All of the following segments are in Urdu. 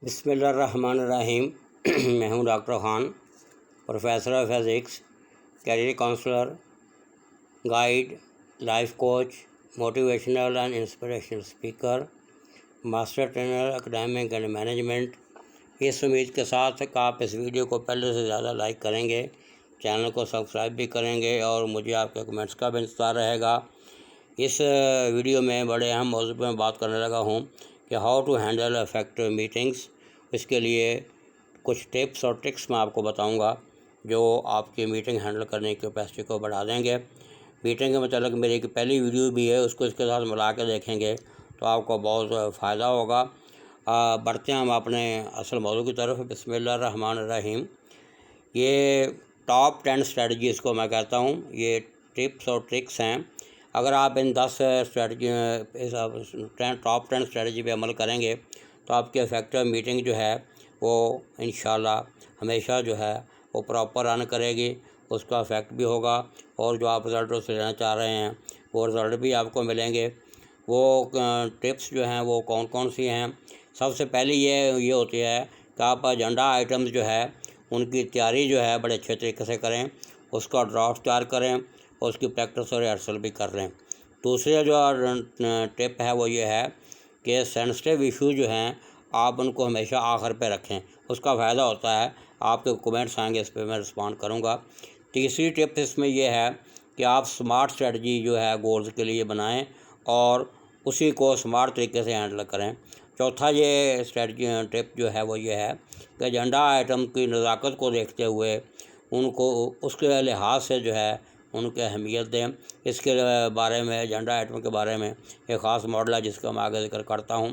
بسم اللہ الرحمن الرحیم۔ میں ہوں doctor Khan, professor of physics, career counsellor, guide, life coach, motivational and inspirational speaker, master trainer academic and management. اس امید کے ساتھ کہ آپ اس ویڈیو کو پہلے سے زیادہ لائک کریں گے، چینل کو سبسکرائب بھی کریں گے اور مجھے آپ کے کمنٹس کا بھی انتظار رہے گا۔ اس ویڈیو میں بڑے اہم موضوع پہ میں بات کرنے لگا ہوں کہ how to handle effective meetings. اس کے لیے کچھ ٹپس اور ٹرکس میں آپ کو بتاؤں گا جو آپ کی میٹنگ ہینڈل کرنے کی کیپیسٹی کو بڑھا دیں گے۔ میٹنگ کے متعلق میری ایک پہلی ویڈیو بھی ہے، اس کو اس کے ساتھ ملا کے دیکھیں گے تو آپ کو بہت فائدہ ہوگا۔ بڑھتے ہیں ہم اپنے اصل موضوع کی طرف۔ بسم اللہ الرحمن الرحیم۔ یہ ٹاپ 10 اسٹریٹجیز کو میں کہتا ہوں، یہ ٹپس اور ٹرکس ہیں۔ اگر آپ ان 10 ٹاپ 10 اسٹریٹجی پہ عمل کریں گے تو آپ کی افیکٹو میٹنگ جو ہے وہ انشاءاللہ ہمیشہ جو ہے وہ پراپر رن کرے گی، اس کا افیکٹ بھی ہوگا اور جو آپ رزلٹ اس سے لینا چاہ رہے ہیں وہ رزلٹ بھی آپ کو ملیں گے۔ وہ ٹپس جو ہیں وہ کون کون سی ہیں؟ سب سے پہلی یہ ہوتی ہے کہ آپ ایجنڈا آئٹمز جو ہے ان کی تیاری جو ہے بڑے اچھے طریقے سے کریں، اس کا ڈرافٹ تیار کریں اور اس کی پریکٹس اور ریہرسل بھی کر لیں۔ دوسرے جو ٹپ ہے وہ یہ ہے کہ سینسٹیو ایشو جو ہیں آپ ان کو ہمیشہ آخر پہ رکھیں، اس کا فائدہ ہوتا ہے، آپ کے کومنٹس آئیں گے، اس پہ میں رسپونڈ کروں گا۔ تیسری ٹپ اس میں یہ ہے کہ آپ سمارٹ اسٹریٹجی جو ہے گولز کے لیے بنائیں اور اسی کو سمارٹ طریقے سے ہینڈل کریں۔ چوتھا یہ اسٹریٹجی ٹپ جو ہے وہ یہ ہے کہ ایجنڈا آئٹم کی نزاکت کو دیکھتے ہوئے ان کو اس کے لحاظ سے جو ہے ان کی اہمیت دیں۔ اس کے بارے میں ایجنڈا آئٹم کے بارے میں ایک خاص ماڈل ہے جس کا میں آگے ذکر کرتا ہوں۔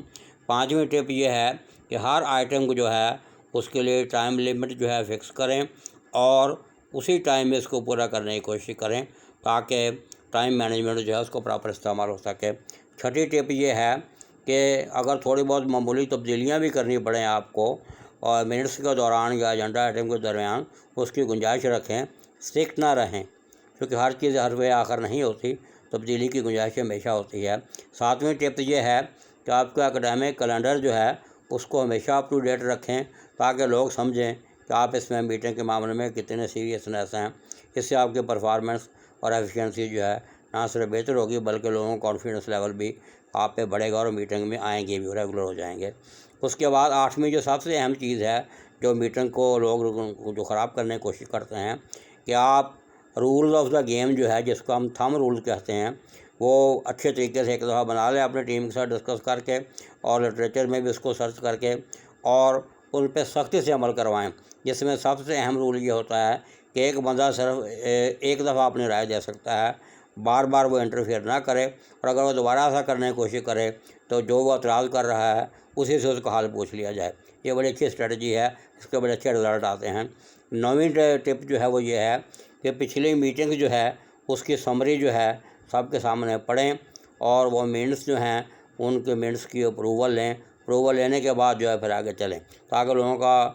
پانچویں ٹپ یہ ہے کہ ہر آئٹم کو جو ہے اس کے لیے ٹائم لمٹ جو ہے فکس کریں اور اسی ٹائم میں اس کو پورا کرنے کی کوشش کریں تاکہ ٹائم مینجمنٹ جو ہے اس کو پراپر استعمال ہو سکے۔ چھٹی ٹپ یہ ہے کہ اگر تھوڑی بہت معمولی تبدیلیاں بھی کرنی پڑیں آپ کو اور منٹس کے دوران یا ایجنڈا آئٹم کے درمیان، اس کی گنجائش رکھیں، اسٹرکٹ نہ رہیں، کیونکہ ہر چیز ہر وے آخر نہیں ہوتی، تبدیلی کی گنجائش ہمیشہ ہوتی ہے۔ ساتویں ٹپ یہ ہے کہ آپ کا اکیڈمک کیلنڈر جو ہے اس کو ہمیشہ اپ ٹو ڈیٹ رکھیں تاکہ لوگ سمجھیں کہ آپ اس میں میٹنگ کے معاملے میں کتنے سیریسنیس ہیں۔ اس سے آپ کے پرفارمنس اور ایفیشینسی جو ہے نہ صرف بہتر ہوگی بلکہ لوگوں کا کانفیڈنس لیول بھی آپ پہ بڑھے گا اور میٹنگ میں آئیں گے بھی، ریگولر ہو جائیں گے۔ اس کے بعد آٹھویں جو سب سے اہم چیز ہے جو میٹنگ کو لوگ جو خراب کرنے کی کوشش کرتے ہیں کہ آپ رولز آف دا گیم جو ہے جس کو ہم تھم رول کہتے ہیں وہ اچھے طریقے سے ایک دفعہ بنا لیں اپنی ٹیم کے ساتھ ڈسکس کر کے اور لٹریچر میں بھی اس کو سرچ کر کے اور ان پہ سختی سے عمل کروائیں۔ جس میں سب سے اہم رول یہ ہوتا ہے کہ ایک بندہ صرف ایک دفعہ اپنی رائے دے سکتا ہے، بار بار وہ انٹرفیئر نہ کرے، اور اگر وہ دوبارہ ایسا کرنے کی کوشش کرے تو جو وہ اعتراض کر رہا ہے اسی سے اس کا حال پوچھ لیا جائے۔ یہ بڑی اچھی اسٹریٹجی ہے، اس کے بڑے اچھے رزلٹ آتے ہیں۔ نویں ٹپ جو ہے وہ یہ ہے کہ پچھلی میٹنگ جو ہے اس کی سمری جو ہے سب کے سامنے پڑھیں اور وہ منٹس جو ہیں ان کے منٹس کی اپروول لیں، اپروول لینے کے بعد جو ہے پھر آگے چلیں تاکہ لوگوں کا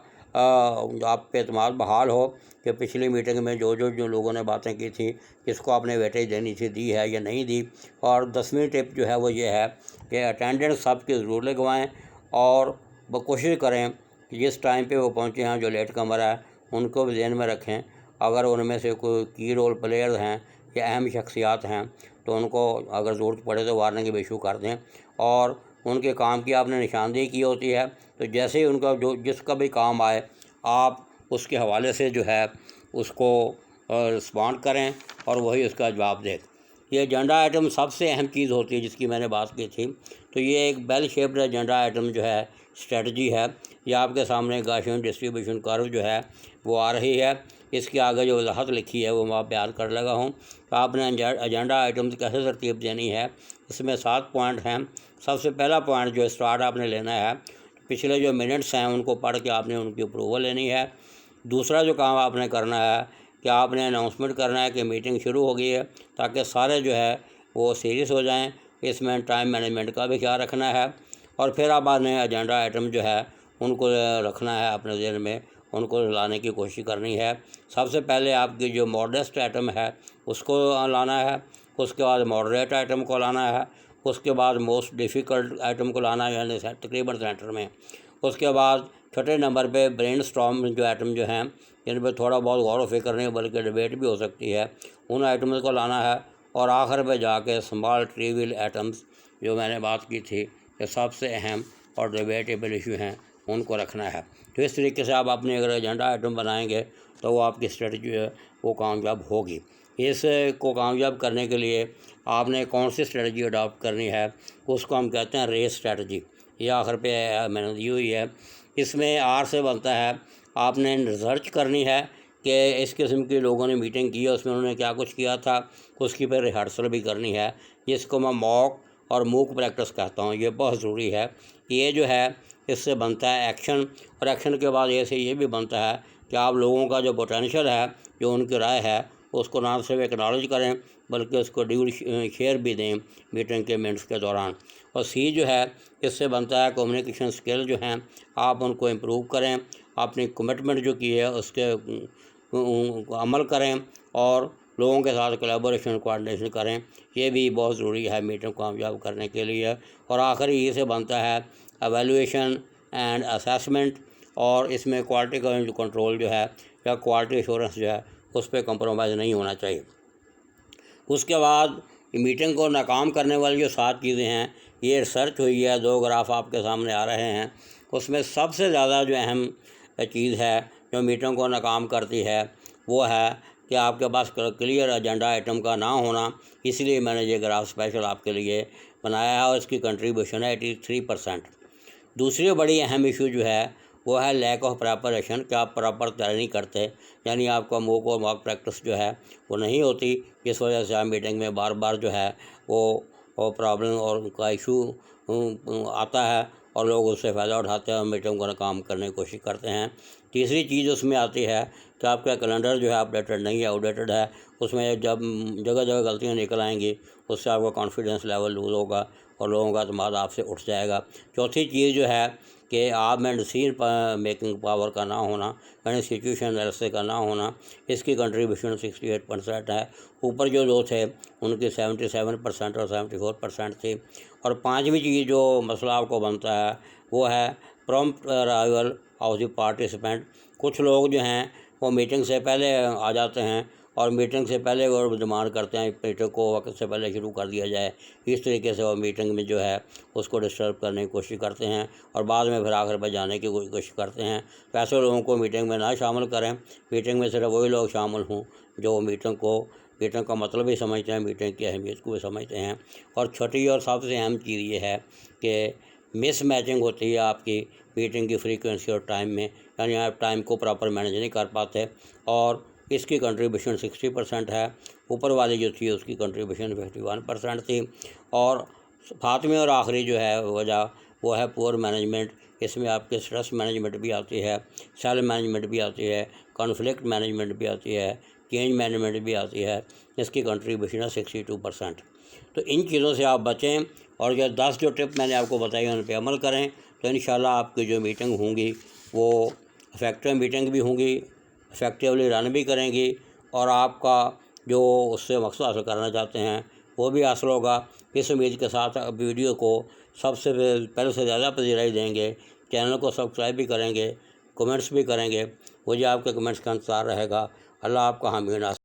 جو آپ پہ اعتماد بحال ہو کہ پچھلی میٹنگ میں جو لوگوں نے باتیں کی تھیں کس کو آپ نے ویٹیج دینی تھی، دی ہے یا نہیں دی۔ اور 10ویں ٹپ جو ہے وہ یہ ہے کہ اٹینڈنس سب کی ضرور لگوائیں اور وہ کوشش کریں کہ جس ٹائم پہ وہ پہنچے ہیں جو لیٹ کمر ہے ان کو بھی ذہن میں رکھیں، اگر ان میں سے کوئی کی رول پلیئرز ہیں یا اہم شخصیات ہیں تو ان کو اگر ضرورت پڑے تو وارننگ بھی ایشو کر دیں، اور ان کے کام کی آپ نے نشاندہی کی ہوتی ہے تو جیسے ہی ان کا جس کا بھی کام آئے آپ اس کے حوالے سے جو ہے اس کو رسپونڈ کریں اور وہی اس کا جواب دیں۔ یہ ایجنڈا آئٹم سب سے اہم چیز ہوتی ہے جس کی میں نے بات کی تھی، تو یہ ایک بیل شیپڈ ایجنڈا آئٹم جو ہے اسٹریٹجی ہے۔ یہ آپ کے سامنے گاشن ڈسٹریبیوشن کرو جو ہے وہ آ رہی ہے، اس کے آگے جو وضاحت لکھی ہے وہ میں بیان کر لگا ہوں کہ آپ نے ایجنڈا آئٹمز کیسے ترتیب دینی ہے۔ اس میں 7 پوائنٹ ہیں۔ سب سے پہلا پوائنٹ جو اسٹارٹ آپ نے لینا ہے، پچھلے جو منٹس ہیں ان کو پڑھ کے آپ نے ان کی اپروول لینی ہے۔ دوسرا جو کام آپ نے کرنا ہے کہ آپ نے اناؤنسمنٹ کرنا ہے کہ میٹنگ شروع ہو گئی ہے تاکہ سارے جو ہے وہ سیریس ہو جائیں۔ اس میں ٹائم مینجمنٹ کا بھی خیال رکھنا ہے، اور پھر آپ نے ایجنڈا آئٹم جو ہے ان کو رکھنا ہے اپنے ذہن میں، ان کو لانے کی کوشش کرنی ہے۔ سب سے پہلے آپ کی جو ماڈسٹ آئٹم ہے اس کو لانا ہے، اس کے بعد ماڈریٹ آئٹم کو لانا ہے، اس کے بعد موسٹ ڈیفیکلٹ آئٹم کو لانا ہے، یعنی تقریباً سینٹر میں۔ اس کے بعد چھٹے نمبر پہ برین اسٹارم جو آئٹم جو ہیں جن پہ تھوڑا بہت غور و فکر نہیں بلکہ ڈبیٹ بھی ہو سکتی ہے، ان آئٹمز کو لانا ہے، اور آخر پہ جا کے اسمال ٹریول ایٹمز جو میں نے بات کی تھی کہ سب سے اہم اور ڈبیٹیبل ایشو ہیں ان کو رکھنا ہے۔ تو اس طریقے سے آپ اپنے اگر ایجنڈا آئٹم بنائیں گے تو وہ آپ کی اسٹریٹجی جو ہے وہ کامیاب ہوگی۔ اس کو کامیاب کرنے کے لیے آپ نے کون سی اسٹریٹجی اڈاپٹ کرنی ہے، اس کو ہم کہتے ہیں ریس اسٹریٹجی۔ یہ آخر پہ میں نے دی ہوئی ہے۔ اس میں آر سے بنتا ہے آپ نے ریسرچ کرنی ہے کہ اس قسم کے لوگوں نے میٹنگ کی ہے، اس میں انہوں نے کیا کچھ کیا تھا، اس کی پھر ریہرسل بھی کرنی ہے، جس کو میں موک اور موک پریکٹس کہتا ہوں۔ یہ بہت ضروری ہے۔ یہ جو ہے اس سے بنتا ہے ایکشن، اور ایکشن کے بعد یہ بھی بنتا ہے کہ آپ لوگوں کا جو پوٹینشیل ہے، جو ان کی رائے ہے، اس کو نہ صرف ایکنالج کریں بلکہ اس کو ڈیو شیئر بھی دیں میٹنگ کے منٹس کے دوران۔ اور سی جو ہے اس سے بنتا ہے کمیونیکیشن اسکل جو ہیں آپ ان کو امپروو کریں، اپنی کمٹمنٹ جو کی ہے اس کے عمل کریں، اور لوگوں کے ساتھ کولیبوریشن کوآرڈینیشن کریں۔ یہ بھی بہت ضروری ہے میٹنگ کو کامیاب کرنے کے لیے۔ اور آخری یہ سے بنتا ہے ایویلویشن اینڈ اسیسمنٹ، اور اس میں کوالٹی کا کنٹرول جو ہے یا کوالٹی ایشورنس جو ہے اس پہ کمپرومائز نہیں ہونا چاہیے۔ اس کے بعد میٹنگ کو ناکام کرنے والی جو 7 چیزیں ہیں، یہ ریسرچ ہوئی ہے، 2 گراف آپ کے سامنے آ رہے ہیں۔ اس میں سب سے زیادہ جو اہم چیز ہے جو میٹنگ کو ناکام کرتی ہے وہ ہے کہ آپ کے پاس کلیئر ایجنڈا آئٹم کا نہ ہونا۔ اس لیے میں نے یہ گراف اسپیشل آپ کے لیے بنایا ہے، اور اس کی کنٹریبیوشن ہے 83%۔ دوسری بڑی اہم ایشو جو ہے وہ ہے لیک آف پریپریشن، کہ آپ پراپر تیاری نہیں کرتے، یعنی آپ کا موک اور ماک پریکٹس جو ہے وہ نہیں ہوتی، جس وجہ سے آپ میٹنگ میں بار بار جو ہے وہ پرابلم اور ان کا ایشو آتا ہے، اور لوگ اس سے فائدہ اٹھاتے ہیں اور میٹنگ کو ناکام کرنے کی کوشش کرتے ہیں۔ تیسری چیز اس میں آتی ہے کہ آپ کا کیلنڈر جو ہے اپڈیٹڈ نہیں ہے، آؤٹ ڈیٹڈ ہے۔ اس میں جب جگہ جگہ غلطیاں نکل آئیں گی، اس سے آپ کا کانفیڈنس لیول لوز ہوگا اور لوگوں کا اعتماد آپ سے اٹھ جائے گا۔ چوتھی چیز جو ہے کہ آپ میں ڈیسیژن میکنگ پاور کا نہ ہونا، یعنی سچویشن انالیسس کا نہ ہونا، اس کی کنٹریبیوشن 68% ہے۔ اوپر جو 2 تھے ان کی 77% اور 74% تھی۔ اور 5ویں چیز جو مسئلہ آپ کو بنتا ہے وہ ہے prompt arrival of the participant. کچھ لوگ جو ہیں وہ میٹنگ سے پہلے آ جاتے ہیں، اور میٹنگ سے پہلے وہ ڈیمانڈ کرتے ہیں میٹنگ کو وقت سے پہلے شروع کر دیا جائے۔ اس طریقے سے وہ میٹنگ میں جو ہے اس کو ڈسٹرب کرنے کی کوشش کرتے ہیں، اور بعد میں پھر آخر پہ جانے کی کوشش کرتے ہیں۔ تو ایسے لوگوں کو میٹنگ میں نہ شامل کریں۔ میٹنگ میں صرف وہی لوگ شامل ہوں جو میٹنگ کا مطلب بھی سمجھتے ہیں، میٹنگ کی اہمیت کو بھی سمجھتے ہیں۔ اور چھٹی اور سب سے اہم چیز یہ ہے کہ مس میچنگ ہوتی ہے آپ کی میٹنگ کی فریکوینسی اور ٹائم میں، یعنی آپ ٹائم کو پراپر مینیج نہیں کر پاتے، اور اس کی کنٹریبیوشن 60% ہے۔ اوپر والی جو تھی اس کی کنٹریبیوشن 51% تھی۔ اور 7ویں اور آخری جو ہے وجہ وہ ہے پور مینجمنٹ۔ اس میں آپ کے اسٹریس مینجمنٹ بھی آتی ہے، سیل مینجمنٹ بھی آتی ہے، کانفلکٹ مینجمنٹ بھی آتی ہے، چینج مینجمنٹ بھی آتی ہے۔ اس کی کنٹریبیوشن ہے 62%۔ تو ان چیزوں سے آپ بچیں، اور یہ 10 جو ٹپ میں نے آپ کو بتائی ان پہ عمل کریں، تو انشاءاللہ آپ کی جو میٹنگ ہوں گی وہ افیکٹو میٹنگ بھی ہوں گی، افیکٹولی رن بھی کریں گی، اور آپ کا جو اس سے مقصد حاصل کرنا چاہتے ہیں وہ بھی حاصل ہوگا۔ اس امید کے ساتھ اب ویڈیو کو سب سے پہلے سے زیادہ پذیرائی دیں گے، چینل کو سبسکرائب بھی کریں گے، کمنٹس بھی کریں گے۔ مجھے آپ کے کمنٹس کا انتظار رہے گا۔ اللہ آپ کا حامی و ناصر۔